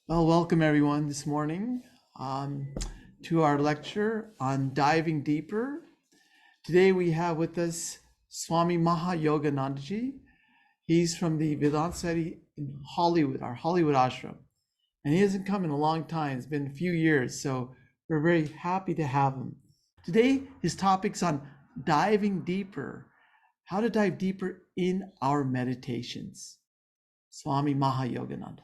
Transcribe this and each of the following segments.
Well, welcome everyone this morning to our lecture on diving deeper. Today we have with us Swami Mahayogananda. He's from the Vedanta study in Hollywood, our Hollywood ashram. And he hasn't come in a long time. It's been a few years, so we're very happy to have him. Today, his topic's on diving deeper, how to dive deeper in our meditations. Swami Mahayogananda.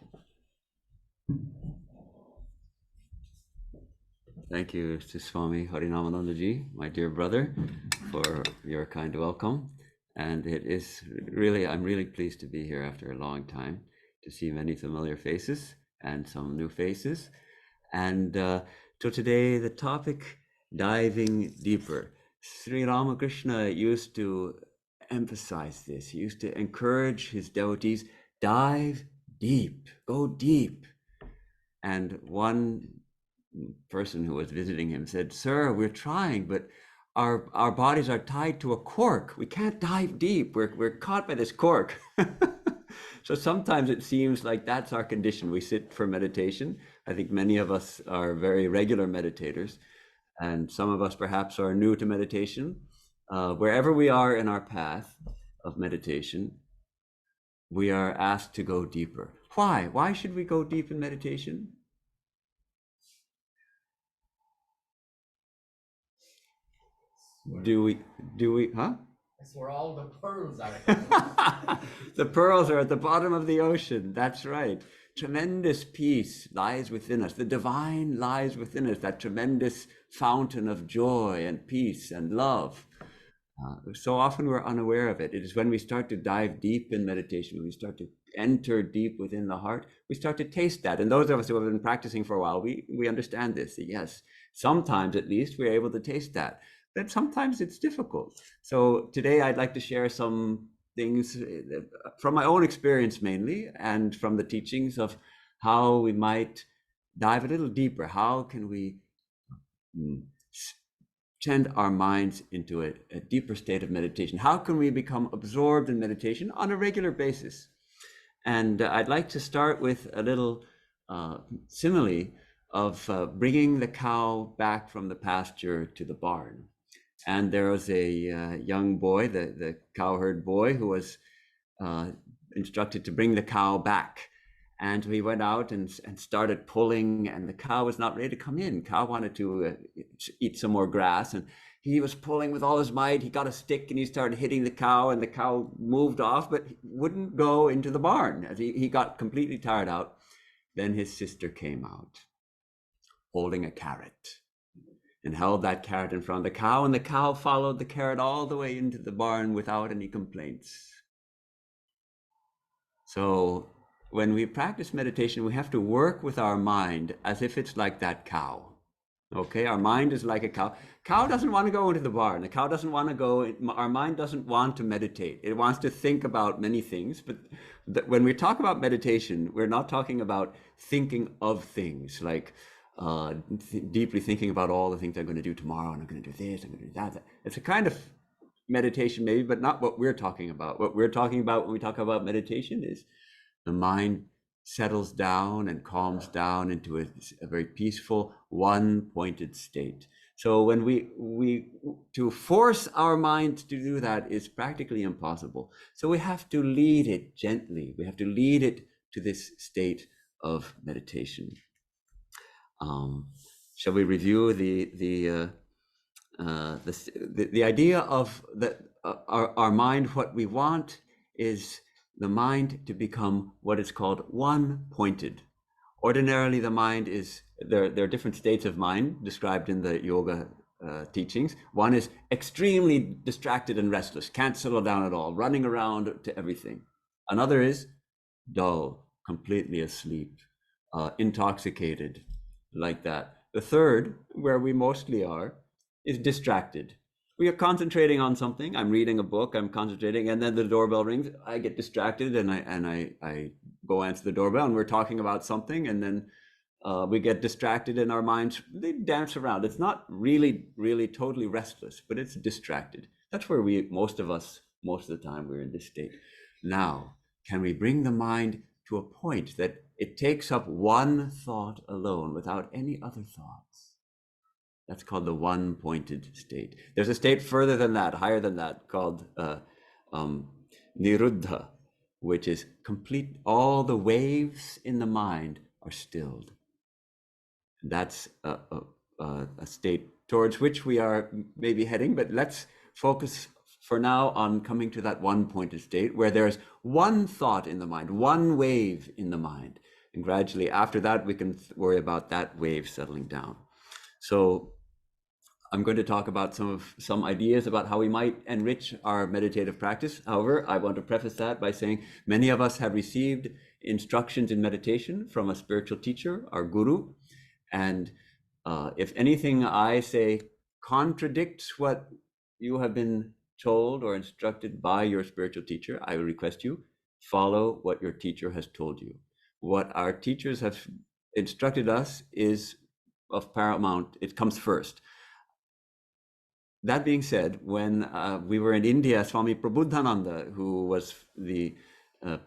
Thank you to Swami Harinamanandaji, my dear brother, for your kind welcome. And it is really, I'm really pleased to be here after a long time, to see many familiar faces and some new faces. And so today, the topic, diving deeper. Sri Ramakrishna used to emphasize this. He used to encourage his devotees, dive deep, go deep. And one person who was visiting him said, "Sir, we're trying, but our bodies are tied to a cork. We can't dive deep. We're caught by this cork." So sometimes it seems like that's our condition. We sit for meditation. I think many of us are very regular meditators, and some of us perhaps are new to meditation. Wherever we are in our path of meditation, we are asked to go deeper. Why? Why should we go deep in meditation? Do we, huh? That's where all the pearls are. The pearls are at the bottom of the ocean. That's right. Tremendous peace lies within us. The divine lies within us, that tremendous fountain of joy and peace and love. So often we're unaware of it. It is when we start to dive deep in meditation, when we start to enter deep within the heart, we start to taste that. And those of us who have been practicing for a while, we understand this. Yes, sometimes at least we're able to taste that. But sometimes it's difficult. So today I'd like to share some things from my own experience mainly, and from the teachings of how we might dive a little deeper. How can we send our minds into a deeper state of meditation? How can we become absorbed in meditation on a regular basis? And I'd like to start with a little simile of bringing the cow back from the pasture to the barn. And there was a young boy, the cowherd boy, who was instructed to bring the cow back. And he went out and started pulling, and the cow was not ready to come in. Cow wanted to eat some more grass, and he was pulling with all his might. He got a stick and he started hitting the cow, and the cow moved off, but wouldn't go into the barn. As he got completely tired out. Then his sister came out, holding a carrot, and held that carrot in front of the cow, and the cow followed the carrot all the way into the barn without any complaints. So when we practice meditation, we have to work with our mind as if it's like that cow. Okay, our mind is like a cow. Cow doesn't want to go into the barn. The cow doesn't want to go, our mind doesn't want to meditate. It wants to think about many things, but when we talk about meditation, we're not talking about thinking of things, like deeply thinking about all the things I'm going to do tomorrow, and I'm going to do this, I'm going to do that. It's a kind of meditation maybe, but not what we're talking about. What we're talking about when we talk about meditation is the mind settles down and calms down into a very peaceful, one-pointed state. So when we to force our mind to do that is practically impossible. So we have to lead it gently. We have to lead it to this state of meditation. Shall we review the idea of our mind? What we want is the mind to become what is called one-pointed. Ordinarily, the mind is, there are different states of mind described in the yoga teachings. One is extremely distracted and restless, can't settle down at all, running around to everything. Another is dull, completely asleep, intoxicated, like that. The third, where we mostly are, is distracted. We are concentrating on something. I'm reading a book, I'm concentrating, and then the doorbell rings. I get distracted and I go answer the doorbell, and we're talking about something, and then we get distracted and our minds, they dance around. It's not really totally restless, but it's distracted. That's where most of the time we're in this state. Now, can we bring the mind to a point that it takes up one thought alone without any other thoughts. That's called the one-pointed state. There's a state further than that, higher than that, called niruddha, which is complete. All the waves in the mind are stilled. That's a state towards which we are maybe heading, but let's focus for now on coming to that one-pointed state where there's one thought in the mind, one wave in the mind. And gradually after that, we can worry about that wave settling down. So I'm going to talk about some ideas about how we might enrich our meditative practice. However, I want to preface that by saying many of us have received instructions in meditation from a spiritual teacher, our guru. And if anything I say contradicts what you have been told or instructed by your spiritual teacher, I will request you follow what your teacher has told you. What our teachers have instructed us is of paramount, it comes first. That being said, when we were in India, Swami Prabodhananda, who was the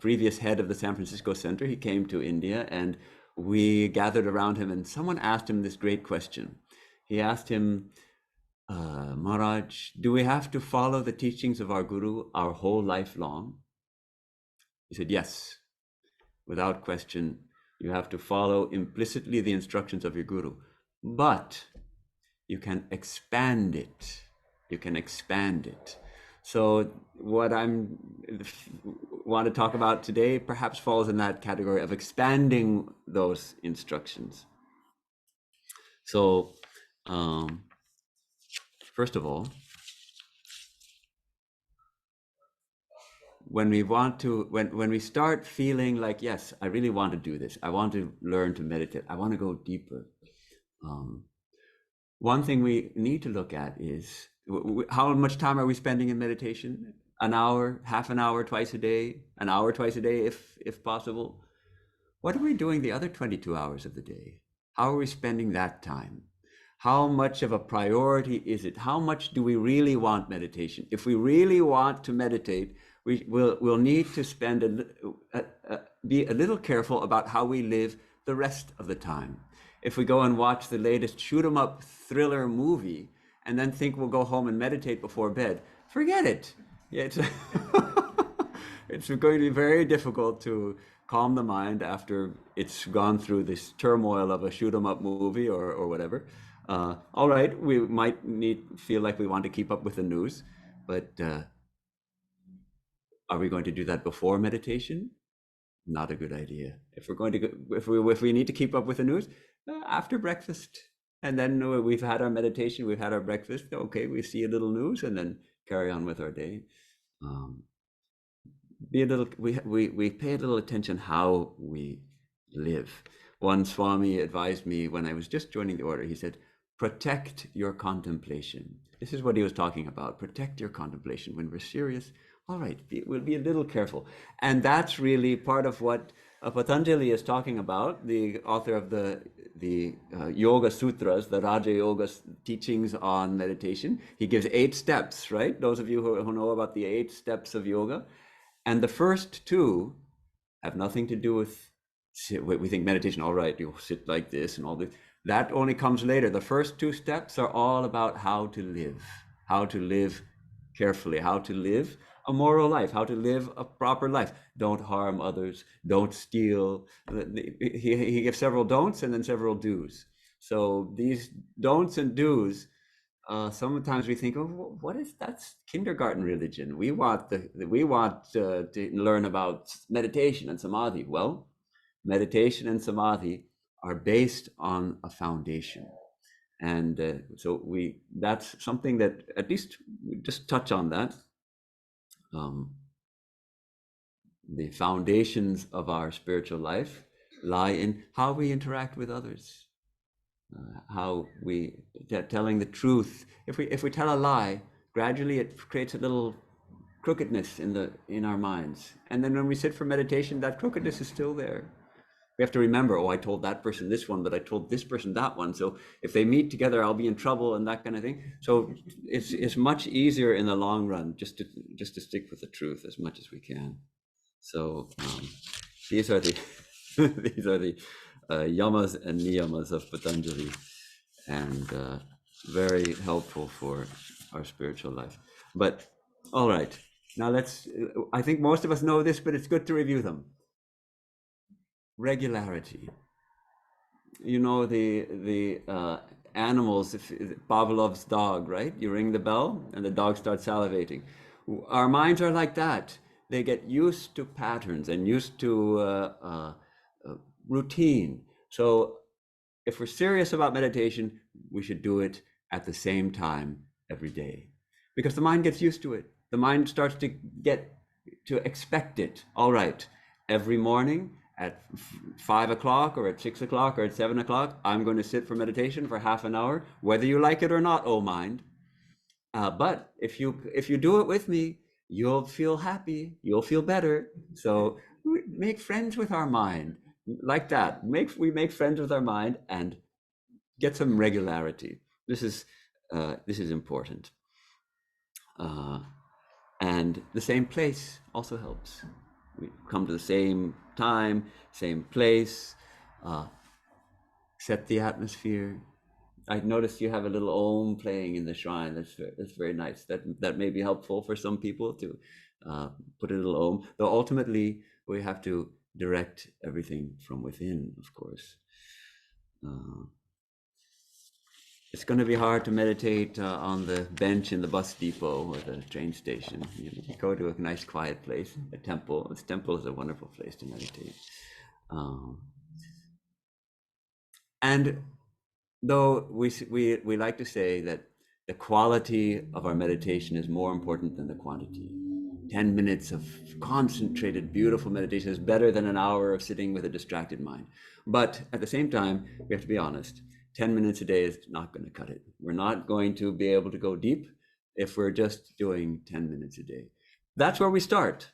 previous head of the San Francisco Center, he came to India and we gathered around him and someone asked him this great question. He asked him, Maharaj, do we have to follow the teachings of our guru our whole life long? He said, yes, without question. You have to follow implicitly the instructions of your guru, but you can expand it. You can expand it. So what I want to talk about today perhaps falls in that category of expanding those instructions. So first of all, when we start feeling like, yes, I really want to do this, I want to learn to meditate, I want to go deeper, one thing we need to look at is how much time are we spending in meditation? An hour, half an hour twice a day, an hour twice a day if possible. What are we doing the other 22 hours of the day? How are we spending that time? How much of a priority is it? How much do we really want meditation? If we really want to meditate, we'll need to spend be a little careful about how we live the rest of the time. If we go and watch the latest shoot 'em up thriller movie and then think we'll go home and meditate before bed, forget it. It's it's going to be very difficult to calm the mind after it's gone through this turmoil of a shoot 'em up movie or whatever. All right, we might feel like we want to keep up with the news, but are we going to do that before meditation? Not a good idea. If we're going to if we need to keep up with the news, after breakfast, and then we've had our meditation, we've had our breakfast. Okay, we see a little news, and then carry on with our day. We pay a little attention how we live. One Swami advised me when I was just joining the order. He said, "Protect your contemplation." This is what he was talking about. Protect your contemplation. When we're serious, all right, we'll be a little careful. And that's really part of what Patanjali is talking about, the author of the Yoga Sutras, the Raja Yoga teachings on meditation. He gives 8 steps, right? Those of you who know about the 8 steps of yoga. And the first 2 have nothing to do with, we think meditation, all right, you sit like this and all this. That only comes later. The first 2 steps are all about how to live carefully, how to live a moral life, how to live a proper life. Don't harm others, don't steal. He gives several don'ts and then several do's. So these don'ts and do's, sometimes we think, oh, that's kindergarten religion. We want to learn about meditation and samadhi. Well, meditation and samadhi are based on a foundation. And so that's something that at least we just touch on that. The foundations of our spiritual life lie in how we interact with others, how we telling the truth. If we tell a lie, gradually it creates a little crookedness in our minds, and then when we sit for meditation, that crookedness is still there. We have to remember, oh, I told that person this one, but I told this person that one. So if they meet together, I'll be in trouble and that kind of thing. So it's much easier in the long run just to stick with the truth as much as we can. So These are the these are the yamas and niyamas of Patanjali, and very helpful for our spiritual life. But all right, now let's. I think most of us know this, but it's good to review them. Regularity. You know the animals. If Pavlov's dog, right? You ring the bell, and the dog starts salivating. Our minds are like that. They get used to patterns and used to routine. So if we're serious about meditation, we should do it at the same time every day, because the mind gets used to it. The mind starts to get to expect it. All right, every morning at 5 o'clock or at 6 o'clock or at 7 o'clock, I'm going to sit for meditation for half an hour, whether you like it or not, oh mind. But if you do it with me, you'll feel happy, you'll feel better. So make friends with our mind like that. We make friends with our mind and get some regularity. This is important. And the same place also helps. We come to the same time, same place, set the atmosphere. I noticed you have a little om playing in the shrine. That's very nice. That may be helpful for some people to put a little om. Though ultimately we have to direct everything from within, of course. It's going to be hard to meditate on the bench in the bus depot or the train station. You go to a nice quiet place, a temple. This temple is a wonderful place to meditate. And though we like to say that the quality of our meditation is more important than the quantity. 10 minutes of concentrated, beautiful meditation is better than an hour of sitting with a distracted mind. But at the same time, we have to be honest. 10 minutes a day is not going to cut it. We're not going to be able to go deep if we're just doing 10 minutes a day. That's where we start.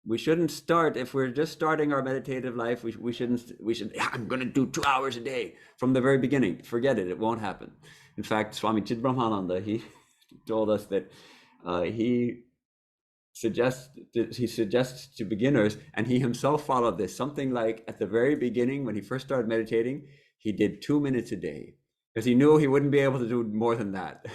We shouldn't start, if we're just starting our meditative life, we should, I'm going to do 2 hours a day from the very beginning. Forget it, it won't happen. In fact, Swami Chidbrahmananda, he told us that he suggests to beginners, and he himself followed this, something like at the very beginning, when he first started meditating, he did 2 minutes a day, because he knew he wouldn't be able to do more than that,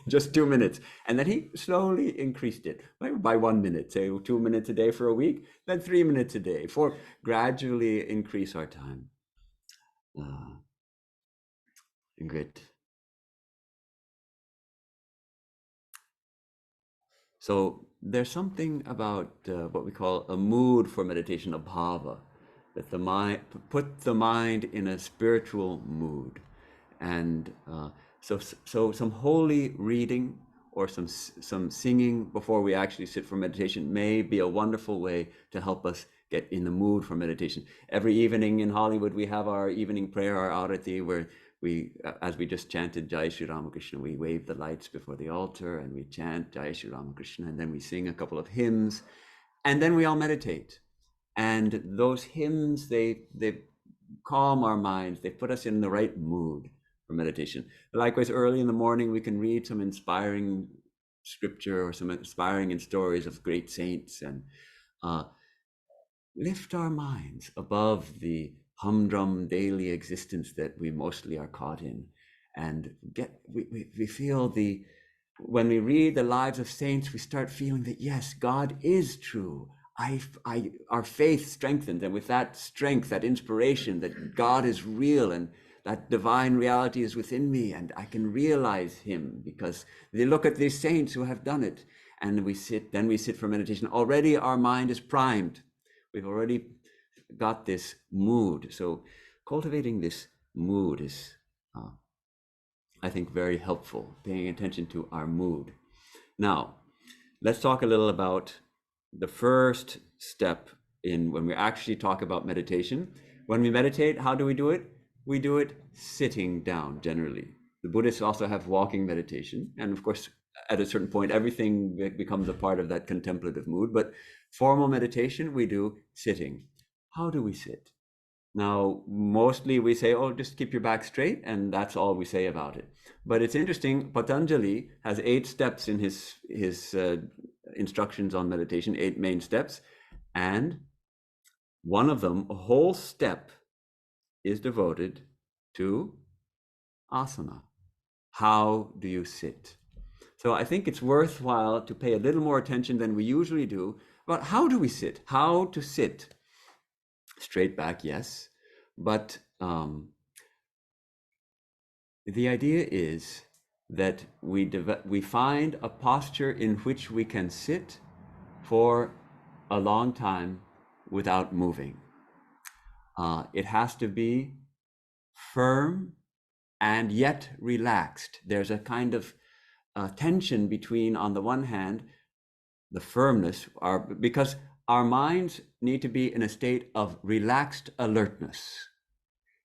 just 2 minutes. And then he slowly increased it by 1 minute, say 2 minutes a day for a week, then 3 minutes a day, for gradually increase our time. Good. So there's something about what we call a mood for meditation, a bhava, that the mind, put the mind in a spiritual mood. And so some holy reading or some singing before we actually sit for meditation may be a wonderful way to help us get in the mood for meditation. Every evening in Hollywood, we have our evening prayer, our arati, where we, as we just chanted Jai Shri Ramakrishna, we wave the lights before the altar and we chant Jai Shri Ramakrishna, and then we sing a couple of hymns, and then we all meditate. And those hymns, they calm our minds, they put us in the right mood for meditation. Likewise, early in the morning, we can read some inspiring scripture or some inspiring stories of great saints, and lift our minds above the humdrum daily existence that we mostly are caught in. And we feel when we read the lives of saints, we start feeling that, yes, God is true. Our faith strengthens, and with that strength, that inspiration that God is real and that divine reality is within me, and I can realize him because they look at these saints who have done it. And we sit for meditation. Already our mind is primed. We've already got this mood. So cultivating this mood is, I think, very helpful, paying attention to our mood. Now, let's talk a little about the first step when we actually talk about meditation. When we meditate, how do we do it? We do it sitting down generally. The Buddhists also have walking meditation. And of course, at a certain point, everything becomes a part of that contemplative mood. But formal meditation, we do sitting. How do we sit? Now, mostly we say, oh, just keep your back straight, and that's all we say about it. But it's interesting, Patanjali has 8 steps in his instructions on meditation, 8 main steps, and one of them, a whole step, is devoted to asana. How do you sit? So I think it's worthwhile to pay a little more attention than we usually do about how do we sit, how to sit. Straight back, yes, but the idea is that we find a posture in which we can sit for a long time without moving. It has to be firm and yet relaxed. There's a kind of tension between, on the one hand, the firmness, because our minds need to be in a state of relaxed alertness.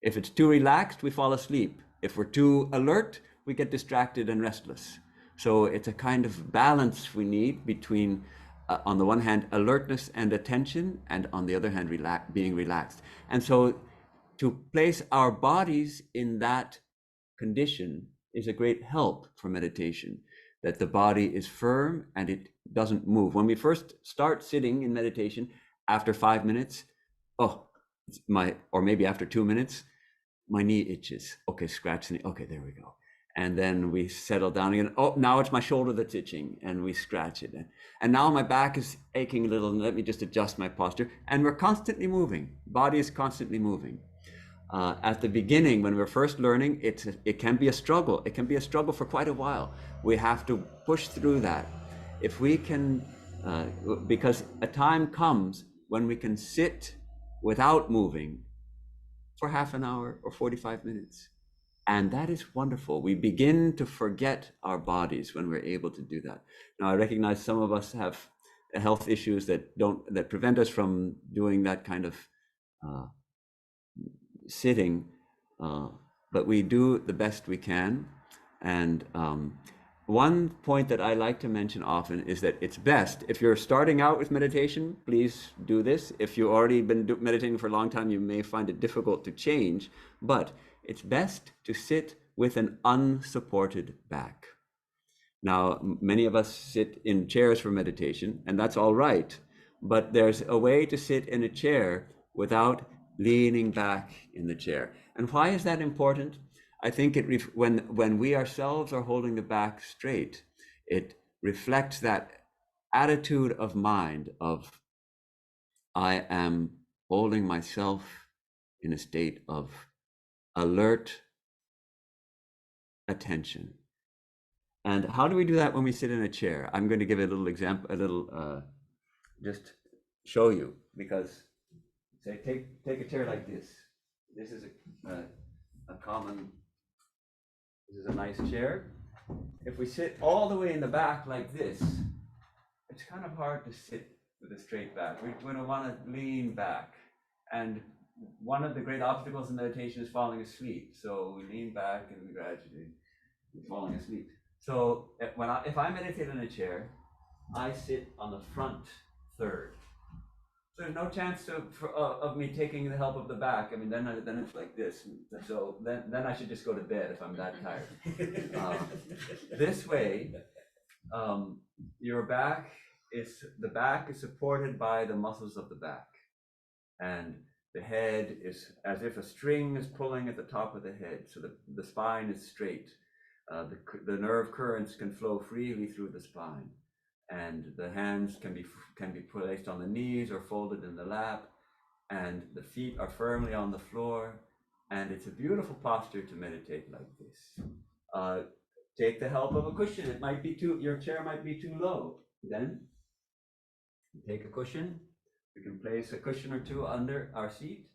If it's too relaxed, we fall asleep. If we're too alert, we get distracted and restless. So it's a kind of balance we need between, on the one hand, alertness and attention, and on the other hand, being relaxed. And so to place our bodies in that condition is a great help for meditation, that the body is firm and it doesn't move. When we first start sitting in meditation, after 5 minutes, or maybe after 2 minutes, my knee itches. Okay, scratch the knee. Okay, there we go. And then we settle down again. Oh, now it's my shoulder that's itching, and we scratch it. And now my back is aching a little, and let me just adjust my posture. And we're constantly moving. Body is constantly moving. At the beginning, when we're first learning, it can be a struggle. It can be a struggle for quite a while. We have to push through that. If we can, because a time comes when we can sit without moving for half an hour or 45 minutes. And that is wonderful. We begin to forget our bodies when we're able to do that. Now, I recognize some of us have health issues that prevent us from doing that kind of sitting, but we do the best we can. And one point that I like to mention often is that it's best, if you're starting out with meditation, please do this. If you've already been meditating for a long time, you may find it difficult to change, but it's best to sit with an unsupported back. Now, many of us sit in chairs for meditation, and that's all right, but there's a way to sit in a chair without leaning back in the chair. And why is that important? I think when we ourselves are holding the back straight, it reflects that attitude of mind of, I am holding myself in a state of alert attention. And how do we do that when we sit in a chair? I'm going to give a little example, just show you, because say take a chair like this. This is a common. This is a nice chair. If we sit all the way in the back like this, it's kind of hard to sit with a straight back. We're going to want to lean back. And one of the great obstacles in meditation is falling asleep. So we lean back and we gradually falling asleep. So if I meditate in a chair, I sit on the front third. So there's no chance of me taking the help of the back. I mean, then it's like this. So then I should just go to bed if I'm that tired. This way, the back is supported by the muscles of the back, and the head is as if a string is pulling at the top of the head. So the spine is straight. The nerve currents can flow freely through the spine. And the hands can be placed on the knees or folded in the lap, and the feet are firmly on the floor, and it's a beautiful posture to meditate like this. Take the help of a cushion. Your chair might be too low. Then take a cushion. We can place a cushion or two under our seat,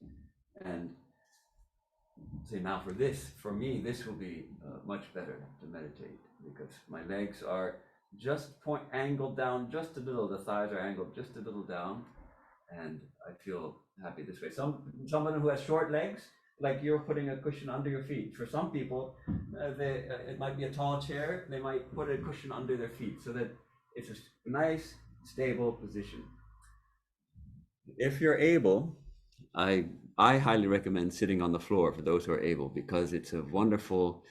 and say, now for me, this will be much better to meditate, because my legs are just angled down just a little. The thighs are angled just a little down, and I feel happy this way. Someone who has short legs, like you're putting a cushion under your feet. For some people, it might be a tall chair. They might put a cushion under their feet so that it's a nice, stable position. If you're able, I highly recommend sitting on the floor for those who are able, because it's a wonderful.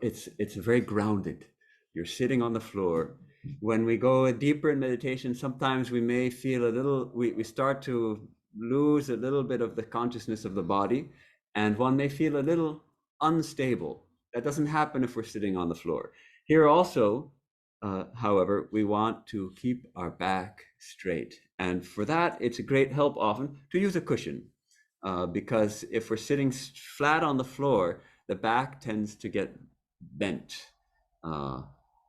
It's very grounded. You're sitting on the floor. When we go deeper in meditation, sometimes we may feel a little, we start to lose a little bit of the consciousness of the body, and one may feel a little unstable. That doesn't happen if we're sitting on the floor. Here also, however, we want to keep our back straight. And for that, it's a great help often to use a cushion, because if we're sitting flat on the floor, the back tends to get bent.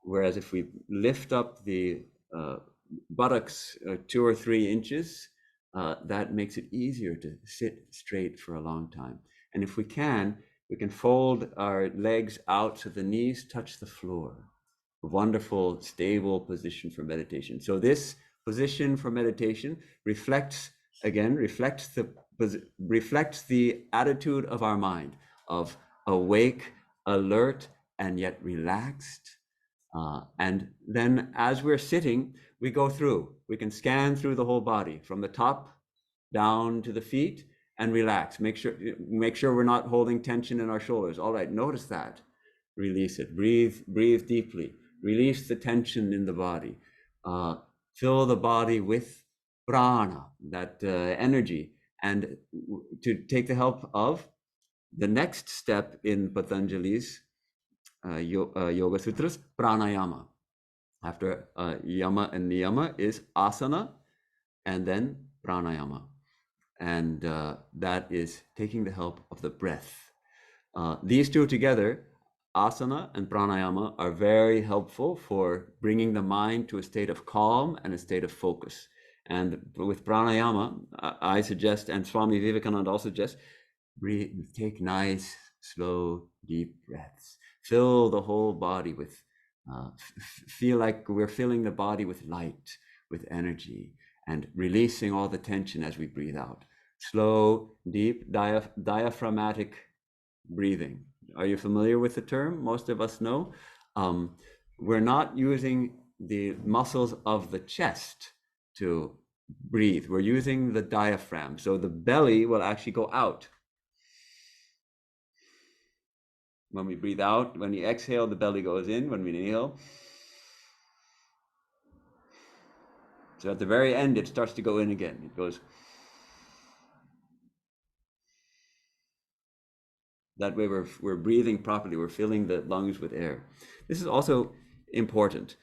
Whereas if we lift up the buttocks 2 or 3 inches, that makes it easier to sit straight for a long time. And if we can fold our legs out so the knees touch the floor. A wonderful, stable position for meditation. So this position for meditation reflects the attitude of our mind, of awake, alert, and yet relaxed. And then as we're sitting, we go through. We can scan through the whole body from the top down to the feet and relax. Make sure we're not holding tension in our shoulders. All right, notice that. Release it. Breathe deeply. Release the tension in the body. Fill the body with prana, that energy. And to take the help of the next step in Patanjali's Yoga Sutras, pranayama. After yama and niyama is asana, and then pranayama. And that is taking the help of the breath. These two together, asana and pranayama, are very helpful for bringing the mind to a state of calm and a state of focus. And with pranayama, I suggest, and Swami Vivekananda also suggests, take nice, slow, deep breaths. Fill the whole body with, feel like we're filling the body with light, with energy, and releasing all the tension as we breathe out. Slow, deep, diaphragmatic breathing. Are you familiar with the term? Most of us know. We're not using the muscles of the chest to breathe. We're using the diaphragm. So the belly will actually go out. When we breathe out, when we exhale, the belly goes in. When we inhale, so at the very end, it starts to go in again. It goes. That way we're breathing properly. We're filling the lungs with air. This is also important.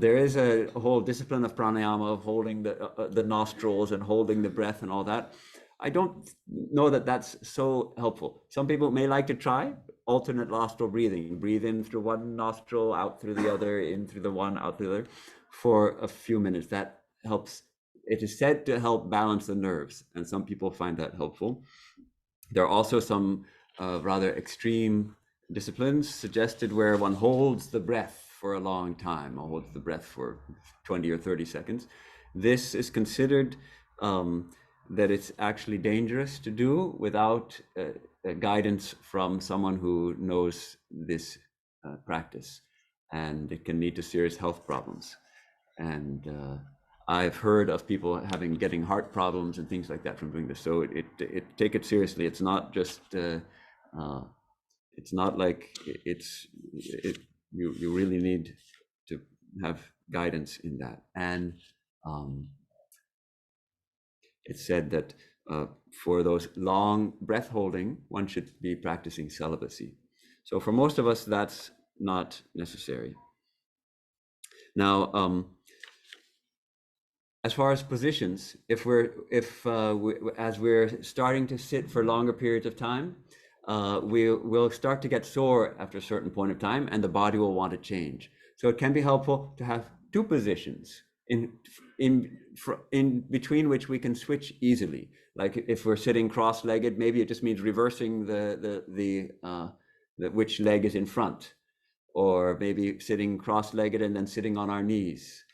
There is a whole discipline of pranayama, of holding the nostrils and holding the breath and all that. I don't know that that's so helpful. Some people may like to try alternate nostril breathing. Breathe in through one nostril, out through the other, in through the one, out through the other, for a few minutes. That helps. It is said to help balance the nerves, and some people find that helpful. There are also some rather extreme disciplines suggested where one holds the breath for a long time, or holds the breath for 20 or 30 seconds. This is considered that it's actually dangerous to do without guidance from someone who knows this practice, and it can lead to serious health problems. And I've heard of people getting heart problems and things like that from doing this. So take it seriously. It's not just it's not like you really need to have guidance in that. And it's said that for those long breath holding, one should be practicing celibacy. So for most of us, that's not necessary. Now, as far as positions, as we're starting to sit for longer periods of time, we'll start to get sore after a certain point of time, and the body will want to change. So it can be helpful to have 2 positions in between which we can switch easily. Like if we're sitting cross-legged, maybe it just means reversing which leg is in front, or maybe sitting cross-legged and then sitting on our knees.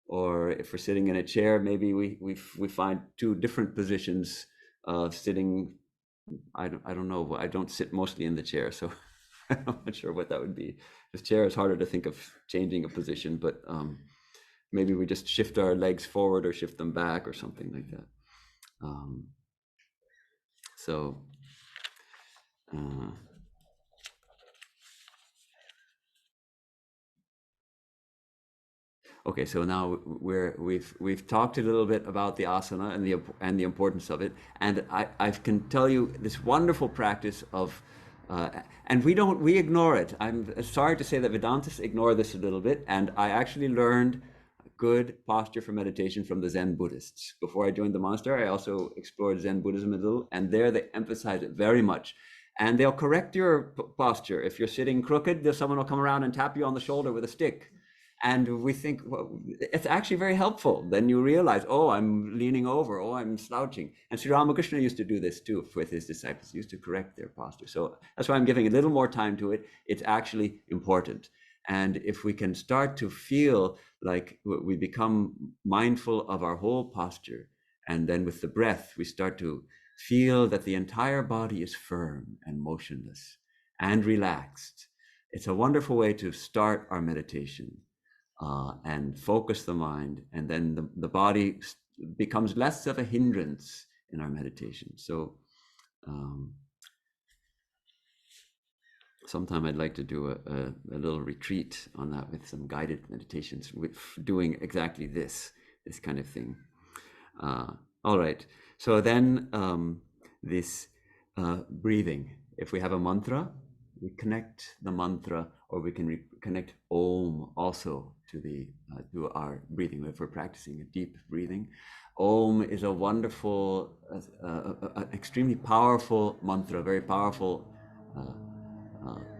Or if we're sitting in a chair, maybe we find 2 different positions of sitting. I don't know. I don't sit mostly in the chair, so I'm not sure what that would be. The chair is harder to think of changing a position, but maybe we just shift our legs forward or shift them back or something like that. Okay, so now we've talked a little bit about the asana and the importance of it, and I can tell you this wonderful practice of, and we ignore it. I'm sorry to say that Vedantists ignore this a little bit, and I actually learned good posture for meditation from the Zen Buddhists. Before I joined the monastery, I also explored Zen Buddhism a little, and there they emphasize it very much. And they'll correct your posture. If you're sitting crooked, someone will come around and tap you on the shoulder with a stick. And we think, well, it's actually very helpful. Then you realize, oh, I'm leaning over, oh, I'm slouching. And Sri Ramakrishna used to do this too with his disciples. He used to correct their posture. So that's why I'm giving a little more time to it. It's actually important. And if we can start to feel like we become mindful of our whole posture, and then with the breath, we start to feel that the entire body is firm and motionless and relaxed. It's a wonderful way to start our meditation and focus the mind, and then the body becomes less of a hindrance in our meditation. So sometime I'd like to do a little retreat on that with some guided meditations with doing exactly this kind of thing. All right. So then this breathing, if we have a mantra, we connect the mantra, or we can connect Om also to our breathing. If we're practicing a deep breathing, Om is a wonderful, extremely powerful mantra, very powerful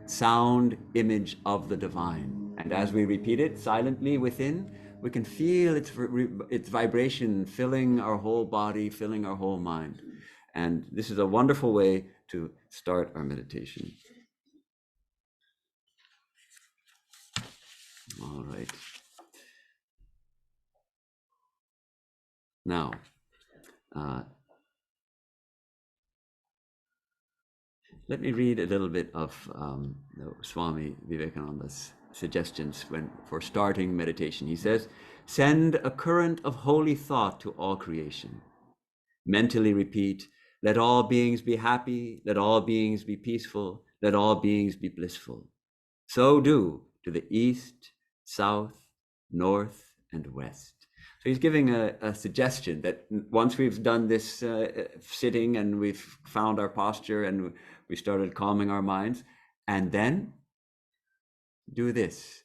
sound image of the divine. And as we repeat it silently within, we can feel its vibration filling our whole body, filling our whole mind. And this is a wonderful way to start our meditation. All right. Now, let me read a little bit of Swami Vivekananda's suggestions for starting meditation. He says, send a current of holy thought to all creation. Mentally repeat, let all beings be happy, let all beings be peaceful, let all beings be blissful. So do to the east, south, north, and west. So he's giving a suggestion that once we've done this sitting and we've found our posture and we started calming our minds, and then do this.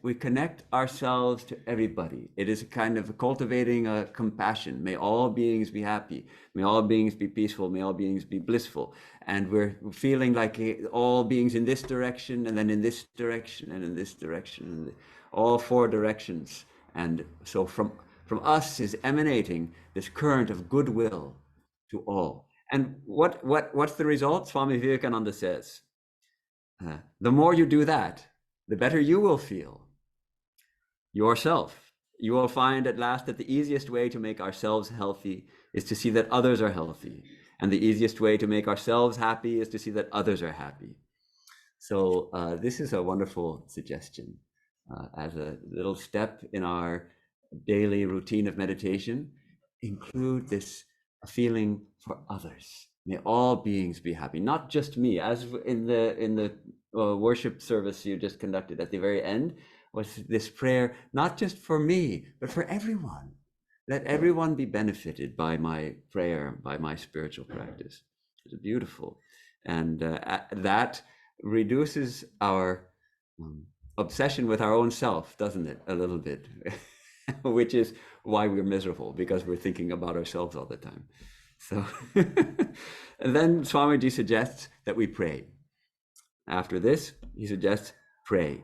We connect ourselves to everybody. It is a kind of cultivating a compassion. May all beings be happy. May all beings be peaceful. May all beings be blissful. And we're feeling like all beings in this direction, and then in this direction, and in this direction, and all four directions. And so from us is emanating this current of goodwill to all. And what's the result? Swami Vivekananda says, the more you do that, the better you will feel yourself. You will find at last that the easiest way to make ourselves healthy is to see that others are healthy. And the easiest way to make ourselves happy is to see that others are happy. So this is a wonderful suggestion as a little step in our daily routine of meditation. Include this feeling for others. May all beings be happy, not just me. As in the worship service you just conducted at the very end was this prayer, not just for me, but for everyone. Let everyone be benefited by my prayer, by my spiritual practice. It's beautiful. And that reduces our obsession with our own self, doesn't it? A little bit, which is why we're miserable, because we're thinking about ourselves all the time. So, and then Swamiji suggests that we pray. After this, he suggests pray,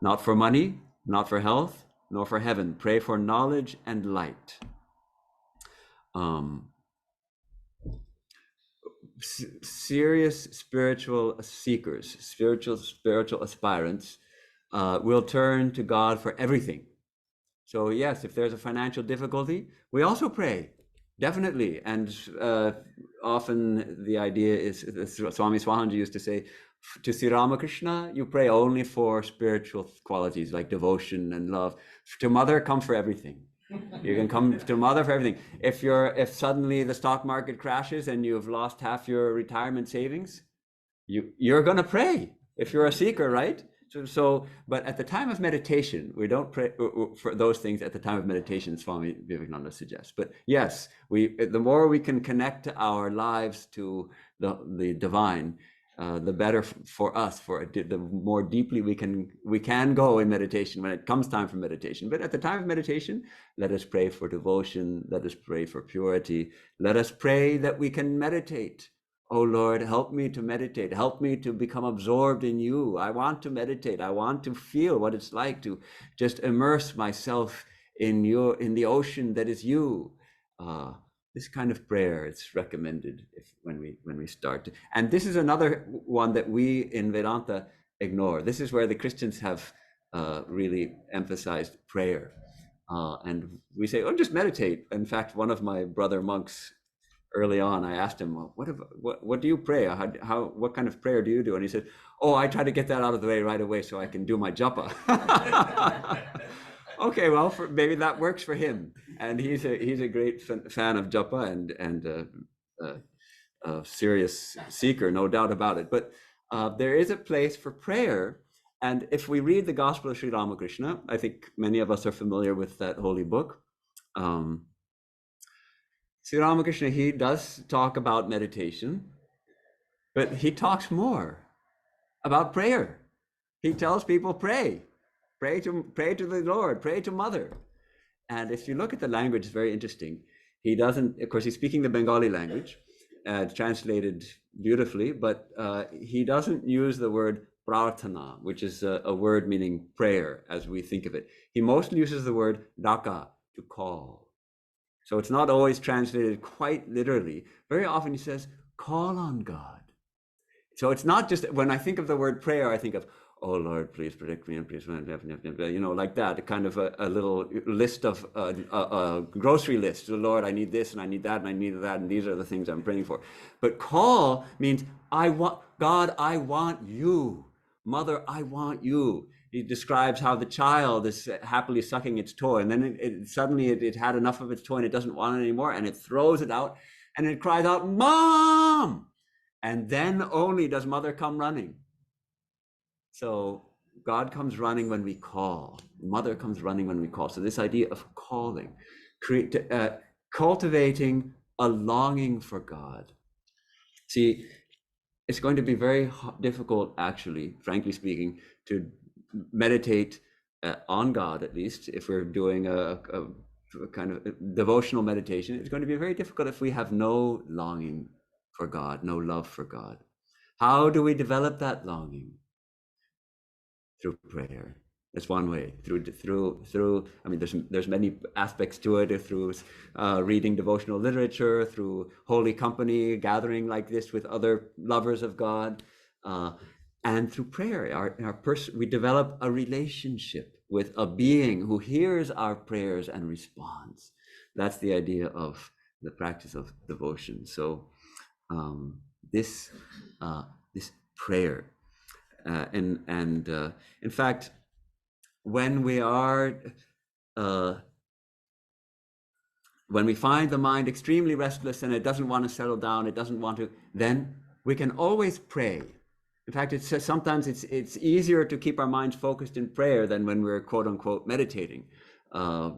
not for money, not for health, nor for heaven. Pray for knowledge and light. Serious spiritual seekers, spiritual aspirants will turn to God for everything. So yes, if there's a financial difficulty, we also pray. Definitely. And often the idea is, Swami Swahanji used to say, to Sri Ramakrishna, you pray only for spiritual qualities like devotion and love. To Mother, come for everything. You can come to Mother for everything. If suddenly the stock market crashes and you've lost half your retirement savings, you're going to pray if you're a seeker, right? But at the time of meditation, we don't pray for those things at the time of meditation, Swami Vivekananda suggests. But yes, the more we can connect our lives to the divine, the better for us. The more deeply we can go in meditation when it comes time for meditation. But at the time of meditation, let us pray for devotion. Let us pray for purity. Let us pray that we can meditate. Oh Lord, help me to meditate. Help me to become absorbed in you. I want to meditate. I want to feel what it's like to just immerse myself in the ocean that is you. This kind of prayer, it's recommended when we start. And this is another one that we in Vedanta ignore. This is where the Christians have really emphasized prayer. And we say, oh, just meditate. In fact, one of my brother monks, early on, I asked him, well, what do you pray? What kind of prayer do you do? And he said, oh, I try to get that out of the way right away so I can do my japa. Okay, well, maybe that works for him. And he's a great fan of japa and a serious seeker, no doubt about it. But there is a place for prayer. And if we read the Gospel of Sri Ramakrishna, I think many of us are familiar with that holy book. Sri Ramakrishna, he does talk about meditation, but he talks more about prayer. He tells people, pray to the Lord, pray to Mother. And if you look at the language, it's very interesting. He doesn't, of course, he's speaking the Bengali language, translated beautifully, but he doesn't use the word prarthana, which is a word meaning prayer as we think of it. He mostly uses the word daka, to call. So it's not always translated quite literally. Very often he says, call on God. So it's not just, when I think of the word prayer, I think of, oh Lord, please protect me and please, like that, kind of a little list of a grocery list. So Lord, I need this and I need that and I need that, and these are the things I'm praying for. But call means, God, I want you. Mother, I want you. He describes how the child is happily sucking its toy, and then suddenly it had enough of its toy and it doesn't want it anymore, and it throws it out and it cries out, Mom! And then only does Mother come running. So God comes running when we call. Mother comes running when we call. So this idea of calling, cultivating a longing for God. See, it's going to be very difficult, actually, frankly speaking, to meditate on God, at least if we're doing a kind of devotional meditation. It's going to be very difficult if we have no longing for God, no love for God. How do we develop that longing? Through prayer. That's one way. Through. I mean, there's many aspects to it. Through reading devotional literature, through holy company, gathering like this with other lovers of God, and through prayer. We develop a relationship with a being who hears our prayers and responds. That's the idea of the practice of devotion. So this prayer. In fact, when we find the mind extremely restless and it doesn't want to settle down, then we can always pray. In fact, sometimes it's easier to keep our minds focused in prayer than when we're quote unquote meditating. Those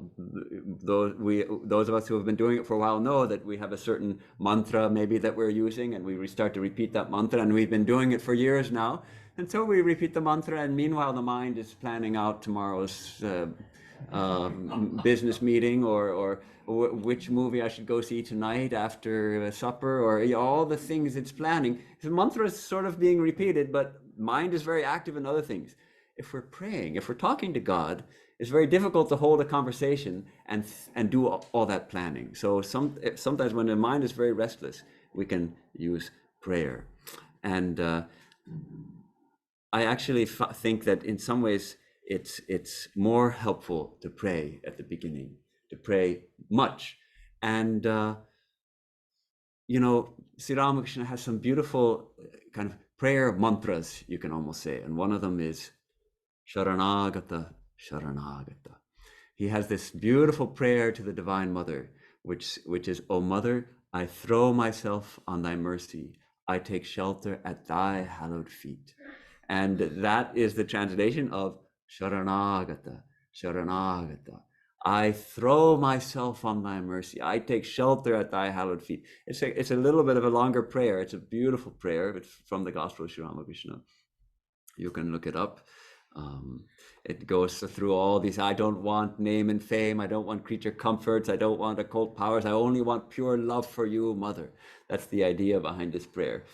of us who have been doing it for a while know that we have a certain mantra maybe that we're using, and we start to repeat that mantra, and we've been doing it for years now. And so we repeat the mantra, and meanwhile the mind is planning out tomorrow's business meeting, or which movie I should go see tonight after supper, or all the things it's planning. The mantra is sort of being repeated, but mind is very active in other things. If we're praying, if we're talking to God, it's very difficult to hold a conversation and do all that planning. So sometimes when the mind is very restless, we can use prayer. And I actually think that in some ways it's more helpful to pray at the beginning, to pray much. And Sri Ramakrishna has some beautiful kind of prayer mantras, you can almost say, and one of them is Sharanagata, Sharanagata. He has this beautiful prayer to the Divine Mother, which is, O Mother, I throw myself on thy mercy. I take shelter at thy hallowed feet. And that is the translation of Sharanagata, Sharanagata. I throw myself on thy mercy. I take shelter at thy hallowed feet. It's a little bit of a longer prayer. It's a beautiful prayer. It's from the Gospel of Sri Ramakrishna. You can look it up. It goes through all these. I don't want name and fame. I don't want creature comforts. I don't want occult powers. I only want pure love for you, Mother. That's the idea behind this prayer.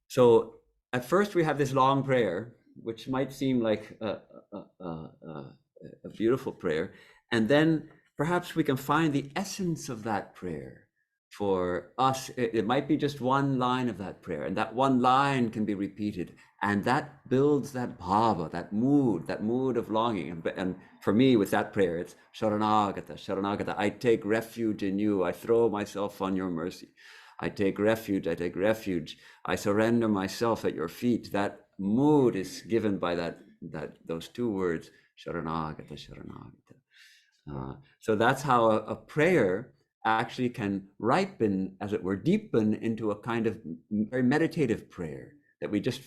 So at first we have this long prayer, which might seem like a beautiful prayer, and then perhaps we can find the essence of that prayer. For us, it might be just one line of that prayer, and that one line can be repeated, and that builds that bhava, that mood of longing. And for me, with that prayer, it's Sharanagata, Sharanagata. I take refuge in you. I throw myself on your mercy. I take refuge. I take refuge. I surrender myself at your feet. That mood is given by those two words, Sharanagata, Sharanagata. So that's how a prayer actually can ripen, as it were, deepen into a kind of very meditative prayer, that we just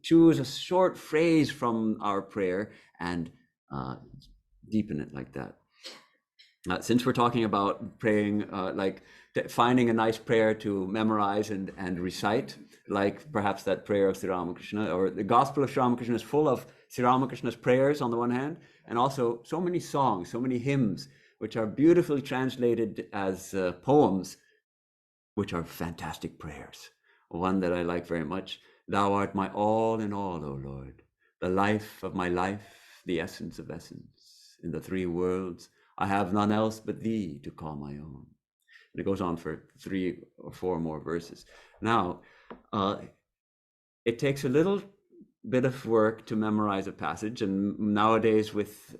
choose a short phrase from our prayer and deepen it like that. Since we're talking about praying, finding a nice prayer to memorize and recite, like perhaps that prayer of Sri Ramakrishna, or the Gospel of Sri Ramakrishna is full of Sri Ramakrishna's prayers on the one hand, and also so many songs, so many hymns, which are beautifully translated as poems, which are fantastic prayers. One that I like very much: Thou art my all in all, O Lord, the life of my life, the essence of essence. In the three worlds, I have none else but thee to call my own. And it goes on for 3 or 4 more verses. Now, it takes a little bit of work to memorize a passage, and nowadays with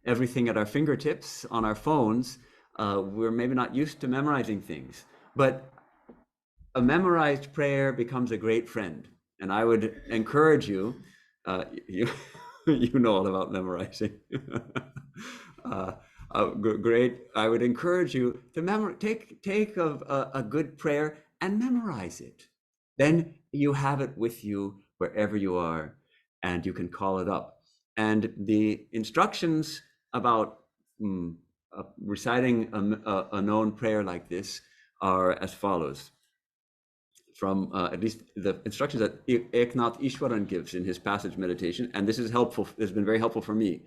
everything at our fingertips on our phones, we're maybe not used to memorizing things, but a memorized prayer becomes a great friend. And I would encourage you, you know all about memorizing. Great. I would encourage you to take a good prayer and memorize it. Then you have it with you wherever you are, and you can call it up. And the instructions about reciting a known prayer like this are as follows. From at least the instructions that Eknath Ishwaran gives in his passage meditation, and this is helpful. This has been very helpful for me.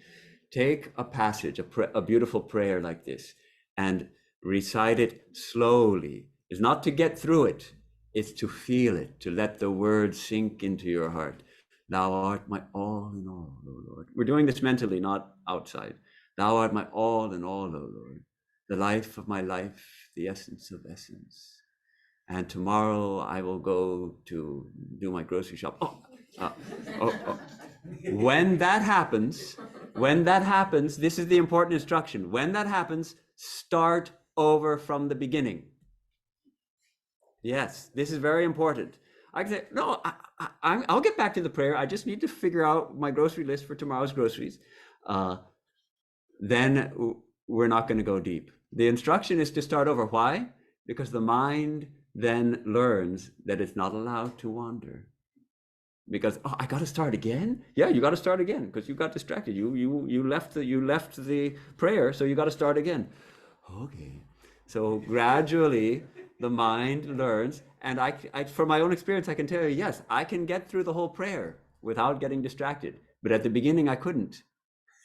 Take a passage, a beautiful prayer like this, and recite it slowly. It's not to get through it; it's to feel it, to let the words sink into your heart. Thou art my all in all, O Lord. We're doing this mentally, not outside. Thou art my all in all, O Lord, the life of my life, the essence of essence. And tomorrow I will go to do my grocery shop. When that happens, this is the important instruction. When that happens, start over from the beginning. Yes, this is very important. I can say, no, I'll get back to the prayer. I just need to figure out my grocery list for tomorrow's groceries. Then we're not going to go deep. The instruction is to start over. Why? Because the mind then learns that it's not allowed to wander. Because I got to start again. Yeah, you got to start again because you got distracted. You left the prayer, so you got to start again. Okay. So gradually the mind learns, and I from my own experience I can tell you, yes, I can get through the whole prayer without getting distracted. But at the beginning I couldn't.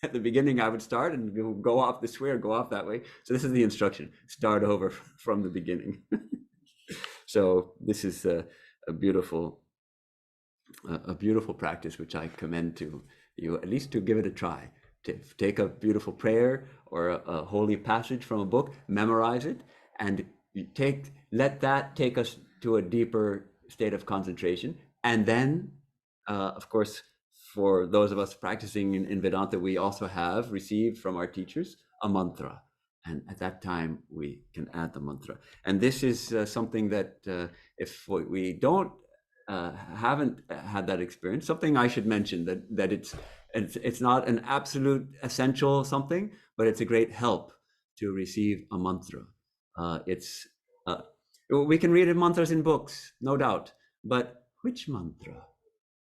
At the beginning I would start and go off this way or go off that way. So this is the instruction: start over from the beginning. So this is a beautiful practice which I commend to you, at least to give it a try. To take a beautiful prayer or a holy passage from a book, memorize it, and let that take us to a deeper state of concentration. And then, of course, for those of us practicing in Vedanta, we also have received from our teachers a mantra. And at that time, we can add the mantra. And this is something that if we haven't had that experience, something I should mention, that it's not an absolute essential something, but it's a great help to receive a mantra. We can read mantras in books, no doubt, But which mantra?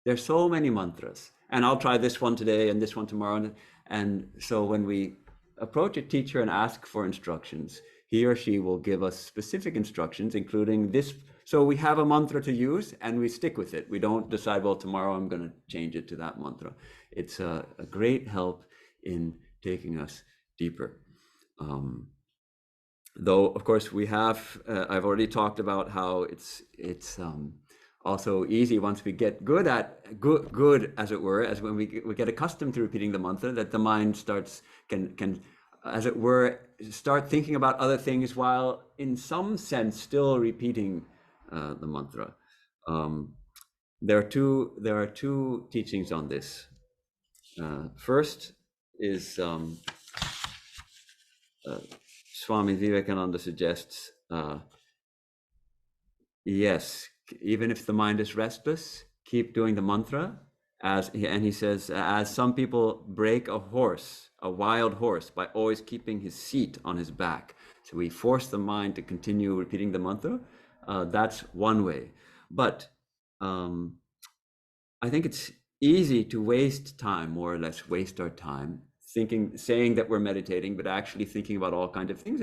There's so many mantras, and I'll try this one today and this one tomorrow. And so when we approach a teacher and ask for instructions, he or she will give us specific instructions, including this. So we have a mantra to use and we stick with it. We don't decide, well, tomorrow I'm going to change it to that mantra. It's a great help in taking us deeper. Though, of course, we have, I've already talked about how it's also easy once we get good as it were, as when we get accustomed to repeating the mantra, that the mind can as it were start thinking about other things while in some sense still repeating the mantra. There are two teachings on this. First is Swami Vivekananda suggests, yes, even if the mind is restless, keep doing the mantra. And he says, as some people break a wild horse, by always keeping his seat on his back. So we force the mind to continue repeating the mantra. That's one way. But I think it's easy to waste time, more or less waste our time, saying that we're meditating, but actually thinking about all kinds of things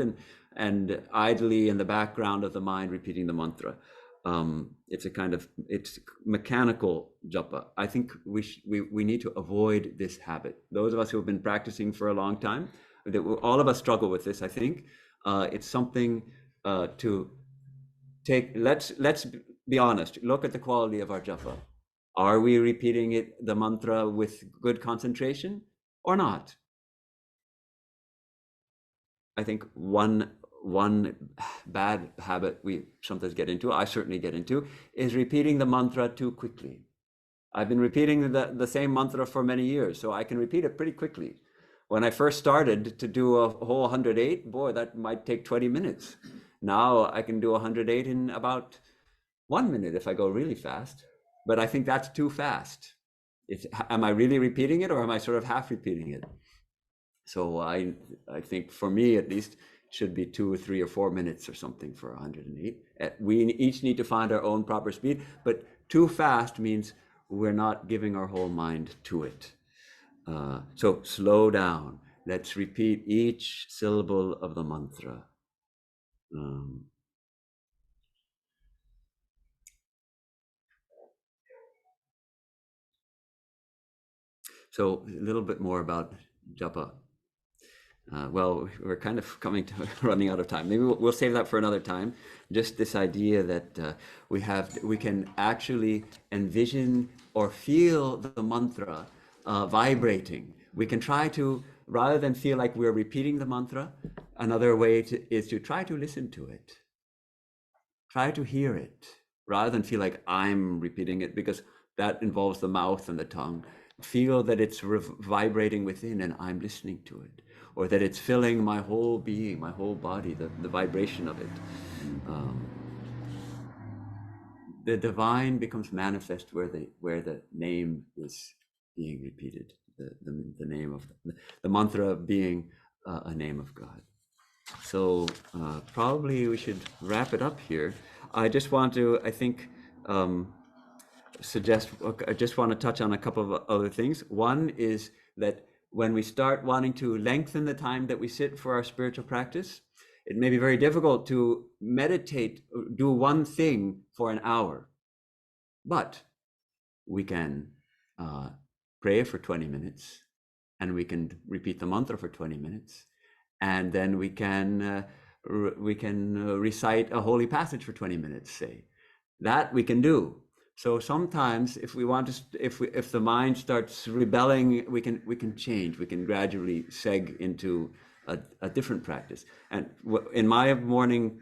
and idly in the background of the mind repeating the mantra. It's mechanical japa. I think we need to avoid this habit. Those of us who have been practicing for a long time, all of us struggle with this, I think. It's something to take. Let's be honest. Look at the quality of our japa. Are we repeating the mantra with good concentration or not? I think one bad habit we sometimes get into, I certainly get into, is repeating the mantra too quickly. I've been repeating the same mantra for many years, so I can repeat it pretty quickly. When I first started to do a whole 108, boy, that might take 20 minutes. Now I can do 108 in about 1 minute if I go really fast, but I think that's too fast. Am I really repeating it, or am I sort of half repeating it? So I think for me at least, should be 2 or 3 or 4 minutes or something for 108. We each need to find our own proper speed, but too fast means we're not giving our whole mind to it. So slow down. Let's repeat each syllable of the mantra. So a little bit more about japa. Well, we're kind of running out of time. Maybe we'll save that for another time. Just this idea that we can actually envision or feel the mantra vibrating. We can try to, rather than feel like we're repeating the mantra, another way is to try to listen to it. Try to hear it, rather than feel like I'm repeating it, because that involves the mouth and the tongue. Feel that it's vibrating within and I'm listening to it, or that it's filling my whole being, my whole body, the vibration of it. The divine becomes manifest where the name is being repeated, the name of the mantra being a name of God. So probably we should wrap it up here. I just want to, I think, I just want to touch on a couple of other things. One is that when we start wanting to lengthen the time that we sit for our spiritual practice, it may be very difficult to meditate, do one thing for an hour, but we can pray for 20 minutes, and we can repeat the mantra for 20 minutes, and then we can recite a holy passage for 20 minutes, say. That we can do. So sometimes, if we want to, if the mind starts rebelling, we can change. We can gradually seg into a different practice. And in my morning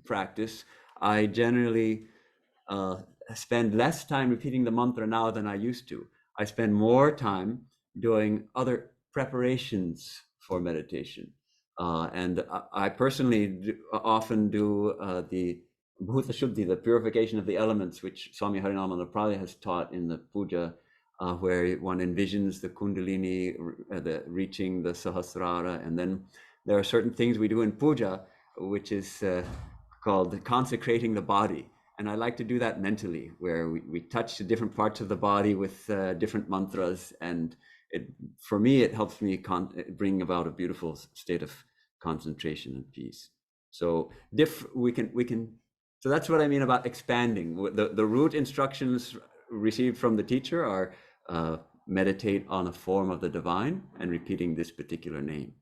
practice, I generally spend less time repeating the mantra now than I used to. I spend more time doing other preparations for meditation, and I personally often do the Bhuta Shuddhi, the purification of the elements, which Swami Harinamana probably has taught in the puja, where one envisions the kundalini reaching the sahasrara. And then there are certain things we do in puja, which is called consecrating the body. And I like to do that mentally, where we touch the different parts of the body with different mantras. And for me, it helps me bring about a beautiful state of concentration and peace. So so that's what I mean about expanding. The root instructions received from the teacher are meditate on a form of the divine and repeating this particular name.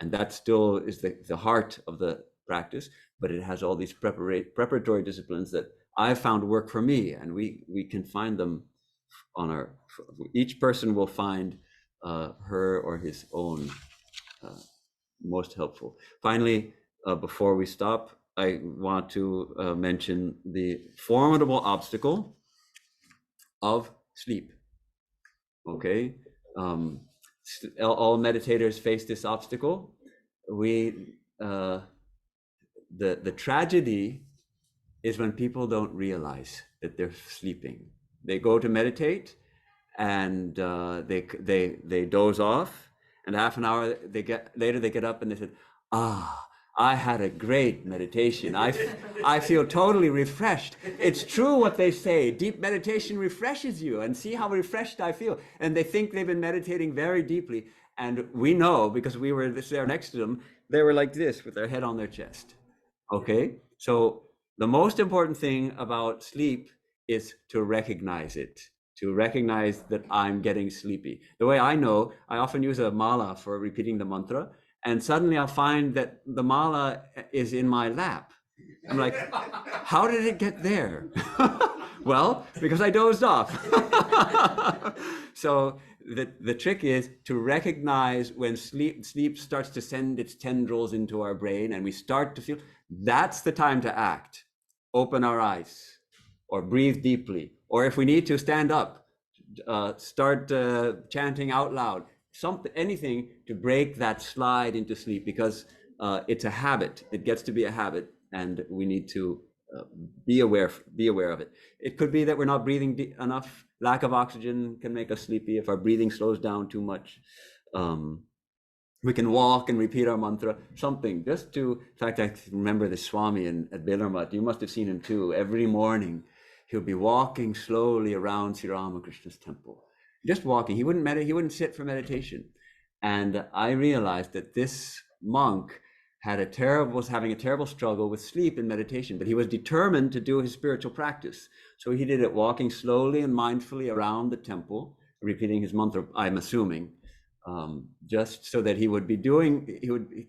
And that still is the heart of the practice, but it has all these preparatory disciplines that I've found work for me, and we can find them on each person will find her or his own most helpful. Finally, before we stop, I want to mention the formidable obstacle of sleep. Okay, all meditators face this obstacle. The tragedy is when people don't realize that they're sleeping. They go to meditate, and they doze off, and half an hour later they get up and they said, I had a great meditation. I feel totally refreshed. It's true what they say. Deep meditation refreshes you, and see how refreshed I feel. And they think they've been meditating very deeply. And we know, because we were there next to them, they were like this with their head on their chest. Okay? So the most important thing about sleep is to recognize it, to recognize that I'm getting sleepy. The way I know, I often use a mala for repeating the mantra, and suddenly I'll find that the mala is in my lap. I'm like, how did it get there? Well, because I dozed off. So the trick is to recognize when sleep starts to send its tendrils into our brain, and we start to feel, that's the time to act. Open our eyes, or breathe deeply, or if we need to, stand up, start chanting out loud. Anything to break that slide into sleep, because it's a habit. It gets to be a habit, and we need to be aware of it. It could be that we're not breathing enough. Lack of oxygen can make us sleepy if our breathing slows down too much. We can walk and repeat our mantra, something just to, in fact, I remember the Swami at Belarmat. You must have seen him too. Every morning, he'll be walking slowly around Sri Ramakrishna's temple. Just walking. He wouldn't meditate. He wouldn't sit for meditation. And I realized that this monk was having a terrible struggle with sleep and meditation, but he was determined to do his spiritual practice. So he did it walking slowly and mindfully around the temple, repeating his mantra, I'm assuming, just so that he would be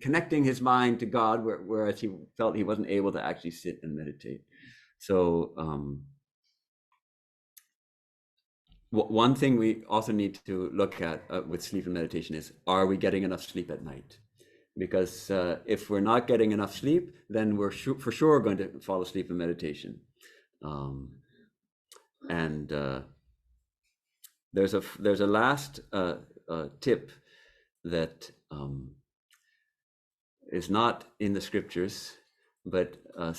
connecting his mind to God, whereas he felt he wasn't able to actually sit and meditate. So one thing we also need to look at with sleep and meditation is, are we getting enough sleep at night? Because if we're not getting enough sleep, then we're for sure going to fall asleep in meditation. There's a last tip that is not in the scriptures, but a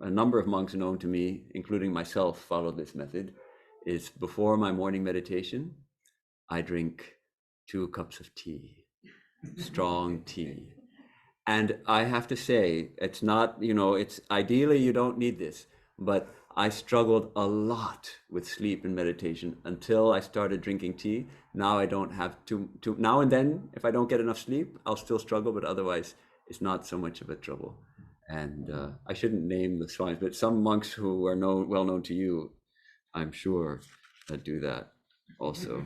number of monks known to me, including myself, follow this method. Is before my morning meditation, I drink 2 cups of tea, strong tea. And I have to say, it's not, it's ideally you don't need this, but I struggled a lot with sleep and meditation until I started drinking tea. Now I don't have to now and then, if I don't get enough sleep, I'll still struggle, but otherwise it's not so much of a trouble. And I shouldn't name the swamis, but some monks who are well known to you, I'm sure, do that also.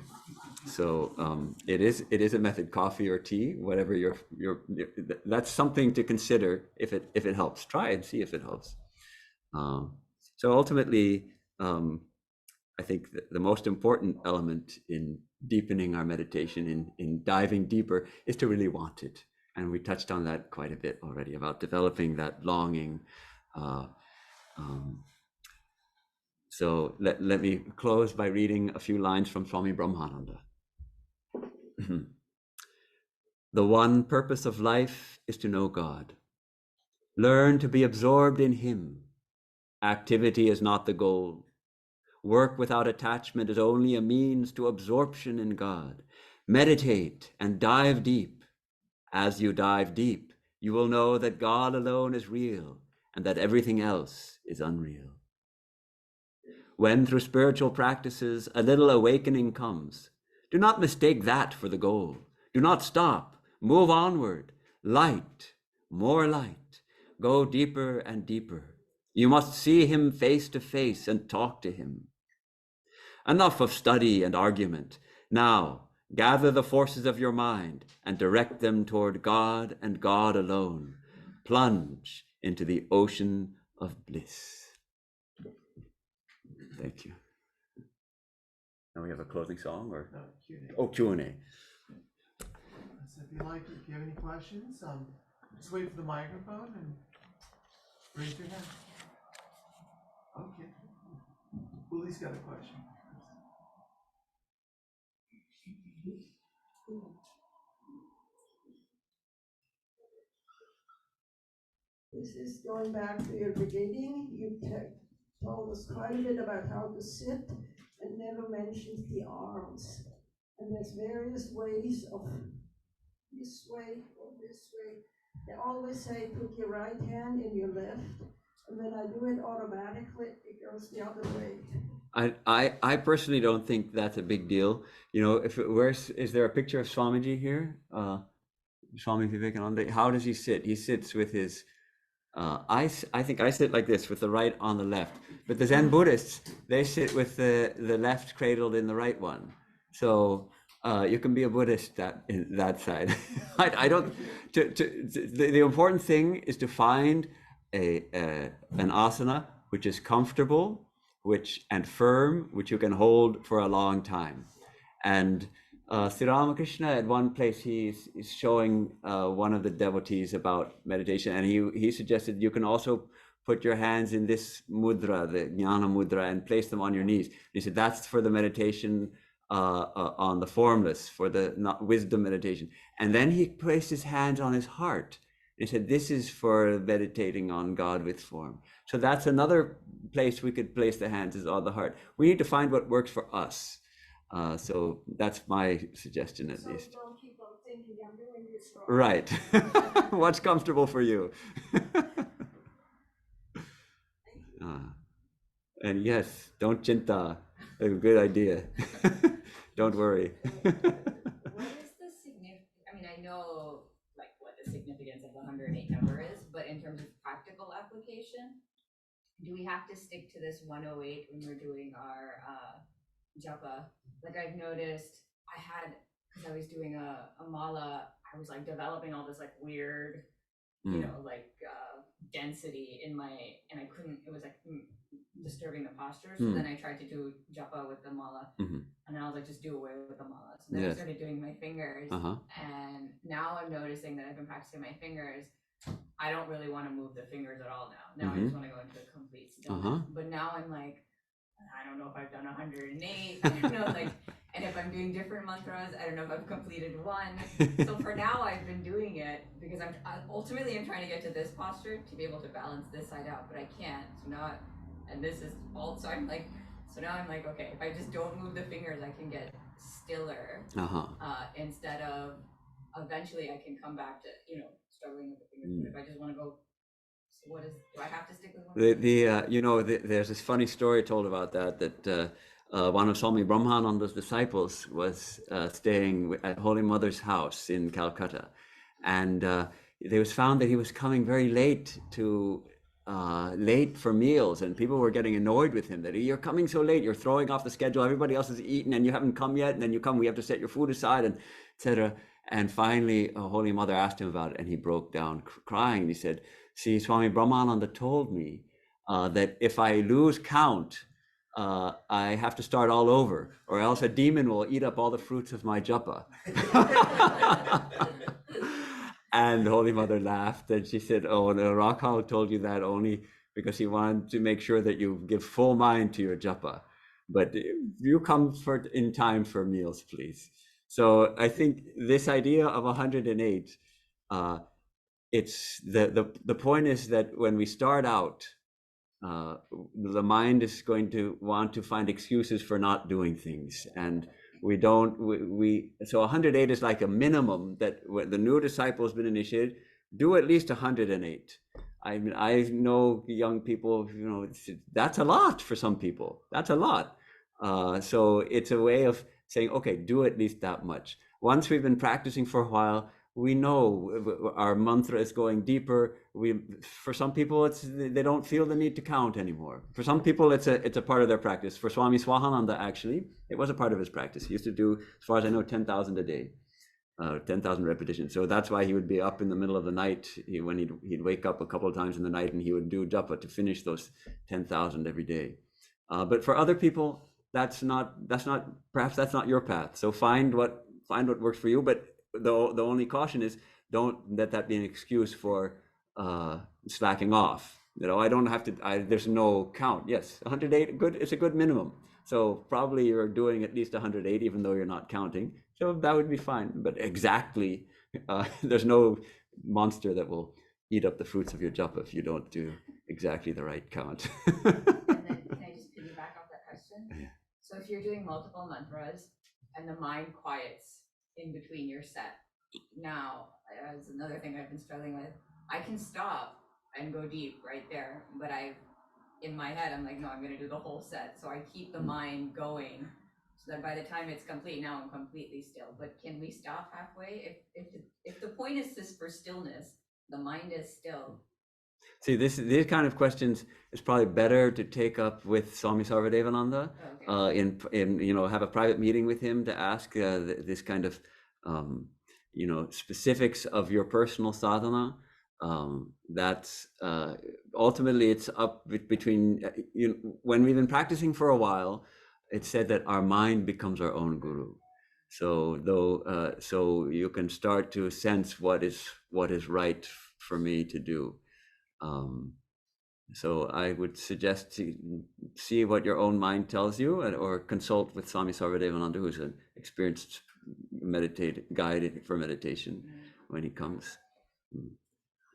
So it is a method, coffee or tea, whatever that's something to consider if it helps. Try and see if it helps. So ultimately, I think the most important element in deepening our meditation, in diving deeper, is to really want it. And we touched on that quite a bit already, about developing that longing. So let me close by reading a few lines from Swami Brahmananda. The one purpose of life is to know God. Learn to be absorbed in Him. Activity is not the goal. Work without attachment is only a means to absorption in God. Meditate and dive deep. As you dive deep, you will know that God alone is real, and that everything else is unreal. When through spiritual practices a little awakening comes, do not mistake that for the goal. Do not stop. Move onward. Light, more light. Go deeper and deeper. You must see him face to face and talk to him. Enough of study and argument. Now, gather the forces of your mind and direct them toward God and God alone. Plunge into the ocean of bliss. Thank you. Now we have a closing song or? No, Q&A. Oh, Q&A. So if you have any questions, just wait for the microphone and raise your hand. Okay. Uli's got a question. This is going back to your beginning. You told us quite a bit about how to sit and never mentioned the arms. And there's various ways of this way or this way. They always say put your right hand in your left, and when I do it automatically, it goes the other way. I personally don't think that's a big deal. You know, is there a picture of Swamiji here? Swami Vivekananda, how does he sit? He sits with his, I think I sit like this with the right on the left, but the Zen Buddhists, they sit with the left cradled in the right one. So you can be a Buddhist that side. I don't, the important thing is to find an asana which is comfortable, and firm, which you can hold for a long time. And Sri Ramakrishna, at one place, he's showing one of the devotees about meditation, and he suggested you can also put your hands in this mudra, the jnana mudra, and place them on your knees. He said that's for the meditation on the formless, for the wisdom meditation. And then he placed his hands on his heart. He said this is for meditating on God with form. So that's another place we could place the hands, is on the heart. We need to find what works for us. So that's my suggestion, at least. So don't keep on thinking I'm doing this wrong. Right. What's comfortable for you? And yes, don't chinta. A good idea. Don't worry. What is the significance? I mean, I know like what the significance of the 108 number is, but in terms of practical application, do we have to stick to this 108 when we're doing our japa? Like I've noticed because I was doing a mala, I was like developing all this like weird, you know, like density in and I couldn't, it was like disturbing the posture. So then I tried to do japa with the mala, and I was like, just do away with the mala. So then I started doing my fingers, and now I'm noticing that I've been practicing my fingers. I don't really want to move the fingers at all now. Now I just want to go into a complete stillness. But now I'm like, I don't know if I've done 108. I don't know, like, and if I'm doing different mantras, I don't know if I've completed one. So for now, I've been doing it because I'm trying to get to this posture to be able to balance this side out, but I can't. So now, and this is all. So I'm like, okay, if I just don't move the fingers, I can get stiller. Instead of eventually, I can come back to struggling with the fingers. But if I just want to go. Do I have to stick with one? There's this funny story told about that one of Swami Brahmananda's disciples was staying at Holy Mother's house in Calcutta, and it was found that he was coming very late for meals, and people were getting annoyed with him that you're coming so late, you're throwing off the schedule, everybody else has eaten and you haven't come yet, and then you come, we have to set your food aside, and etc. And finally, Holy Mother asked him about it, and he broke down crying, and he said, see, Swami Brahmananda told me that if I lose count, I have to start all over, or else a demon will eat up all the fruits of my japa. And Holy Mother laughed, and she said, oh, the Rakhal told you that only because he wanted to make sure that you give full mind to your japa. But you come in time for meals, please. So I think this idea of 108, it's the point is that when we start out, the mind is going to want to find excuses for not doing things, and so 108 is like a minimum that when the new disciple has been initiated, do at least 108. I mean, I know young people, you know, that's a lot for some people. That's a lot. So it's a way of saying, okay, do at least that much. Once we've been practicing for a while, we know our mantra is going deeper. For some people, they don't feel the need to count anymore. For some people, it's a part of their practice. For Swami Swahananda, actually, it was a part of his practice. He used to do, as far as I know, 10,000 a day. 10,000 repetitions. So that's why he would be up in the middle of the night when he'd wake up a couple of times in the night, and he would do japa to finish those 10,000 every day. But for other people, perhaps that's not your path. So find what works for you. But the only caution is, don't let that be an excuse for slacking off. You know, I don't have to. There's no count. Yes, 108. Good. It's a good minimum. So probably you're doing at least 108, even though you're not counting. So that would be fine. But exactly, there's no monster that will eat up the fruits of your japa if you don't do exactly the right count. And then can I just piggyback off that question? Yeah. So if you're doing multiple mantras and the mind quiets in between your set, now, as another thing I've been struggling with, I can stop and go deep right there, but in my head, I'm like, no, I'm going to do the whole set. So I keep the mind going so that by the time it's complete, now I'm completely still. But can we stop halfway? If the point is this for stillness, the mind is still. See, these kind of questions is probably better to take up with Swami Sarvadevananda. Okay. In you know, have a private meeting with him to ask this kind of you know, specifics of your personal sadhana. That's ultimately it's up between when we've been practicing for a while, it's said that our mind becomes our own guru. So so you can start to sense what is right for me to do. So I would suggest to see what your own mind tells you, or consult with Swami Sarvadevananda, who's an experienced guide for meditation when he comes.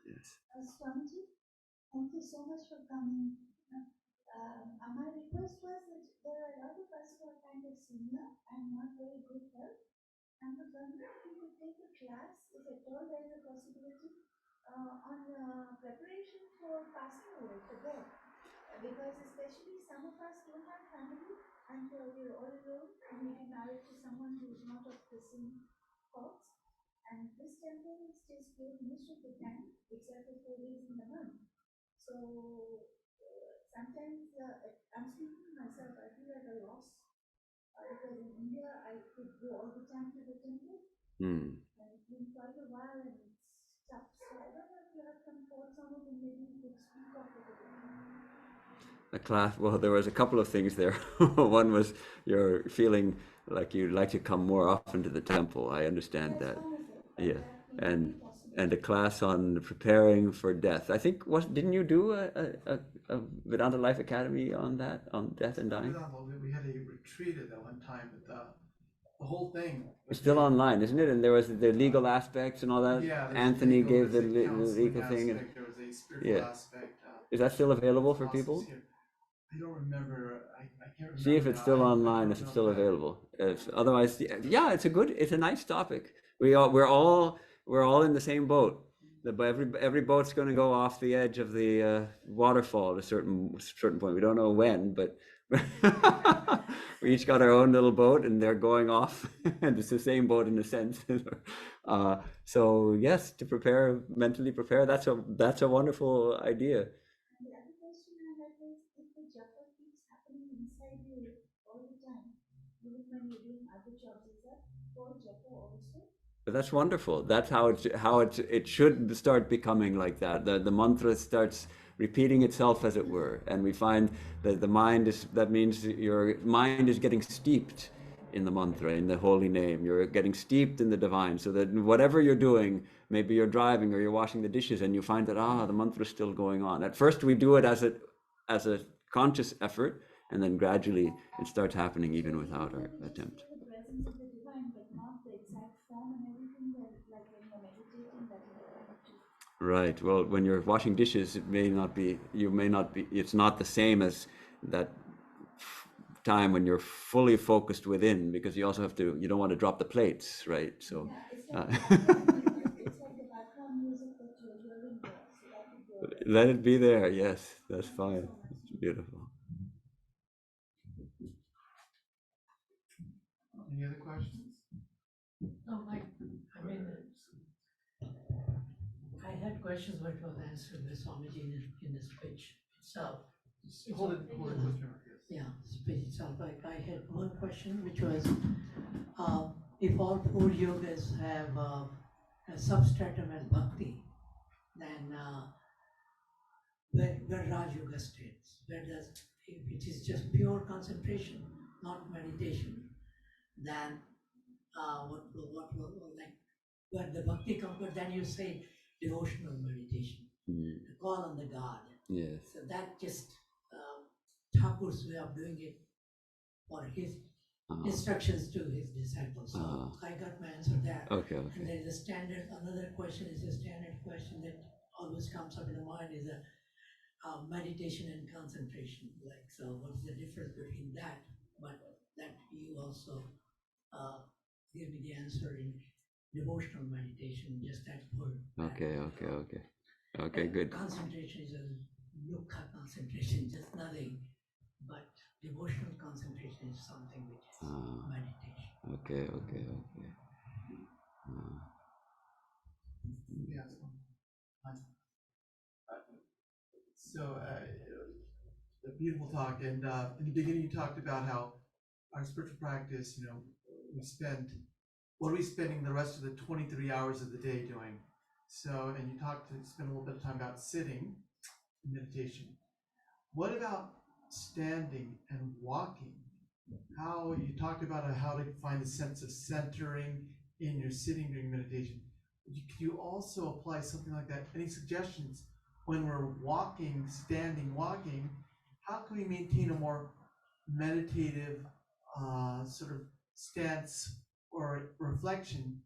Yes. Swamiji, thank you so much for coming. My request was that there are a lot of us who are kind of senior and not very good health. And was wondering if we could take a class, if at all there is a possibility, on preparation for passing away, for death. Because especially some of us don't have family and we're all alone and maybe married to someone who is not of the same thoughts. And this temple is just closed most of the time, except for 4 days in the month. So sometimes I'm speaking to myself, I feel at a loss. Because in India, I could go all the time to the temple. And it's been quite a while and it's tough. So I don't know if you have some thoughts on it and maybe you could speak of it a bit. A class, well, there was a couple of things there. One was you're feeling like you'd like to come more often to the temple. I understand that. Yeah. And a class on preparing for death. I think, didn't you do a Vedanta Life Academy on that, on death and dying? We had a retreat at that one time, but the whole thing It's still online, isn't it? And there was the legal aspects and all that. Yeah, Anthony gave the counseling legal thing. aspect, there was a spiritual aspect. Is that still available for people? I don't remember. I can't remember. See if it's still online, if it's still available. Otherwise, yeah, it's a nice topic. We're all in the same boat. Every boat's going to go off the edge of the waterfall at a certain point. We don't know when, but we each got our own little boat, and they're going off, and it's the same boat in a sense. So yes, to mentally prepare. That's a wonderful idea. And the other question I had was, if the japa keeps happening inside you all the time, even when you're doing other jobs, is that called japa also? But that's wonderful. That's how it should start becoming like that. The mantra starts repeating itself, as it were, and we find that that means your mind is getting steeped in the mantra, in the holy name. You're getting steeped in the divine, so that whatever you're doing, maybe you're driving or you're washing the dishes, and you find that the mantra is still going on. At first, we do it as a conscious effort, and then gradually it starts happening even without our attempt. The presence of the divine, but not the exact form and everything that, like when you're meditating, that you. Right. Well, when you're washing dishes, it's not the same as that time when you're fully focused within, because you don't want to drop the plates, right? So Yeah, it's like the background music that you're hearing there. So that would go Let it be there. Yes, that's fine. It's beautiful. Any other questions? No, I mean, I had questions but was answered by Swamiji in the speech itself. Hold it closer. Yeah, speech itself. I had one question, which was, if all four yogas have a substratum and bhakti, then where Raj Yoga states, where does, if it is just pure concentration, not meditation, then what like where the bhakti comes, but then you say devotional meditation, to call on the God. Yes. So that just Thakur's way of doing it for his instructions to his disciples. So I got my answer there. Okay. And there is a standard, another question is a standard question that always comes up in the mind is a meditation and concentration. Like, so what's the difference between that? But that you also give me the answer in devotional meditation, just that word. Okay, good. Concentration is a dukkha concentration, just nothing. But devotional concentration is something which is meditation. Okay. Yes. So, a beautiful talk. And in the beginning, you talked about how our spiritual practice, what are we spending the rest of the 23 hours of the day doing? So, and you spent a little bit of time about sitting in meditation. What about standing and walking? How you talked about how to find a sense of centering in your sitting during meditation. Could you also apply something like that? Any suggestions when we're walking, standing, walking? How can we maintain a more meditative sort of stance or reflection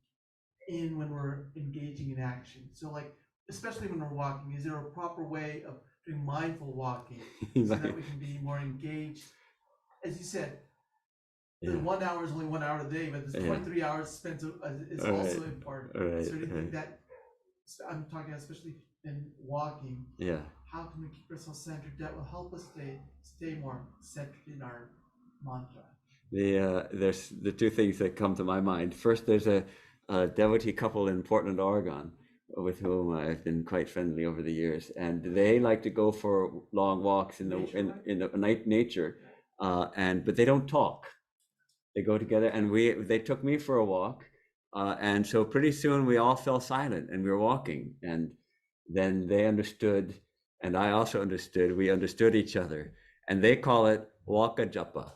when we're engaging in action? So, like, especially when we're walking, is there a proper way of doing mindful walking so that we can be more engaged? As you said, the 1 hour is only 1 hour a day, but this 23 hours spent is also important. So do you think that, I'm talking especially in walking, how can we keep ourselves centered? That will help us stay more centered in our mantra. There's the two things that come to my mind. First, there's a devotee couple in Portland, Oregon, with whom I've been quite friendly over the years, and they like to go for long walks in the night nature, but they don't talk. They go together, and they took me for a walk, and so pretty soon we all fell silent, and we were walking, and then they understood, and I also understood. We understood each other, and they call it Waka Japa.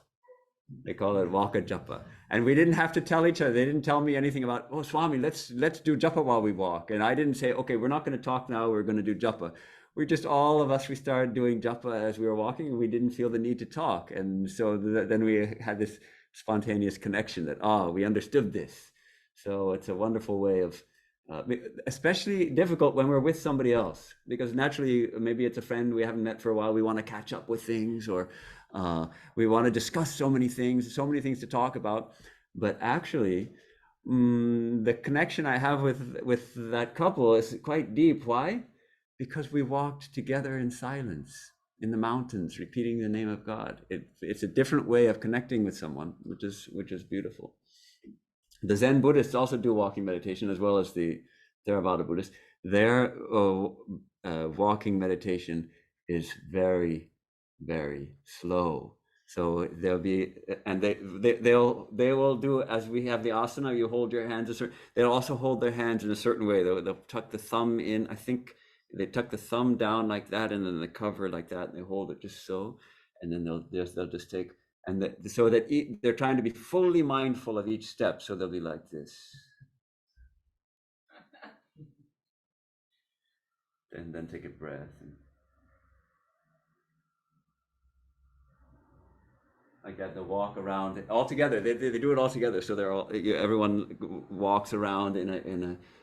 They call it Waka Japa, and we didn't have to tell each other. They didn't tell me anything about, oh, Swami, let's do Japa while we walk, and I didn't say, okay, we're not going to talk now. We're going to do Japa. We started doing Japa as we were walking, and we didn't feel the need to talk, and so then we had this spontaneous connection that we understood this. So it's a wonderful way of especially difficult when we're with somebody else, because naturally maybe it's a friend we haven't met for a while, we want to catch up with things, or we want to discuss so many things to talk about. But actually the connection I have with that couple is quite deep. Why? Because we walked together in silence in the mountains, repeating the name of God. It's a different way of connecting with someone, which is beautiful. The Zen Buddhists also do walking meditation, as well as the Theravada Buddhists. Their walking meditation is very, very slow. So they'll be, and they will do, as we have the asana, you hold your hands they'll also hold their hands in a certain way. They'll tuck the thumb in. I think they tuck the thumb down like that, and then they cover like that, and they hold it just so, and then they'll just take, and so that they're trying to be fully mindful of each step. So they'll be like this, and then take a breath. And like that, they'll walk around all together. They do it all together. So everyone walks around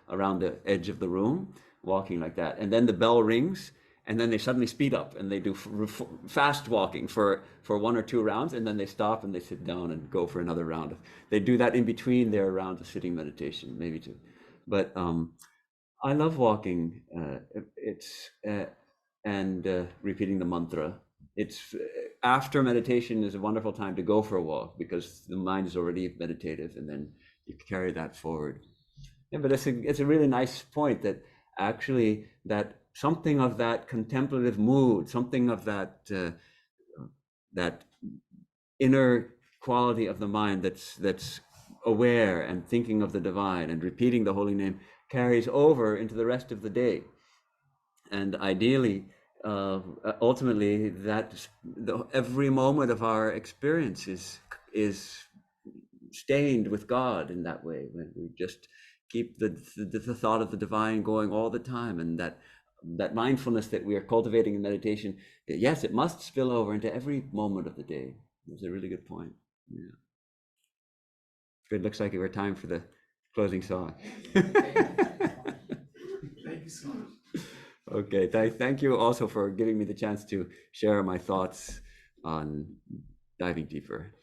around the edge of the room, walking like that. And then the bell rings, and then they suddenly speed up, and they do fast walking for 1 or 2 rounds, and then they stop and they sit down and go for another round. They do that in between their rounds of sitting meditation, maybe 2. But I love walking. and repeating the mantra. It's after meditation is a wonderful time to go for a walk because the mind is already meditative, and then you carry that forward. Yeah, but it's a really nice point that actually that something of that contemplative mood, something of that that inner quality of the mind that's aware and thinking of the divine and repeating the holy name carries over into the rest of the day. And ideally, ultimately, every moment of our experience is stained with God in that way, when we just keep the thought of the divine going all the time, and that mindfulness that we are cultivating in meditation, yes, it must spill over into every moment of the day. That's a really good point. Yeah. Good. Looks like we're time for the closing song. Thank you so much. Okay, thank you also for giving me the chance to share my thoughts on diving deeper.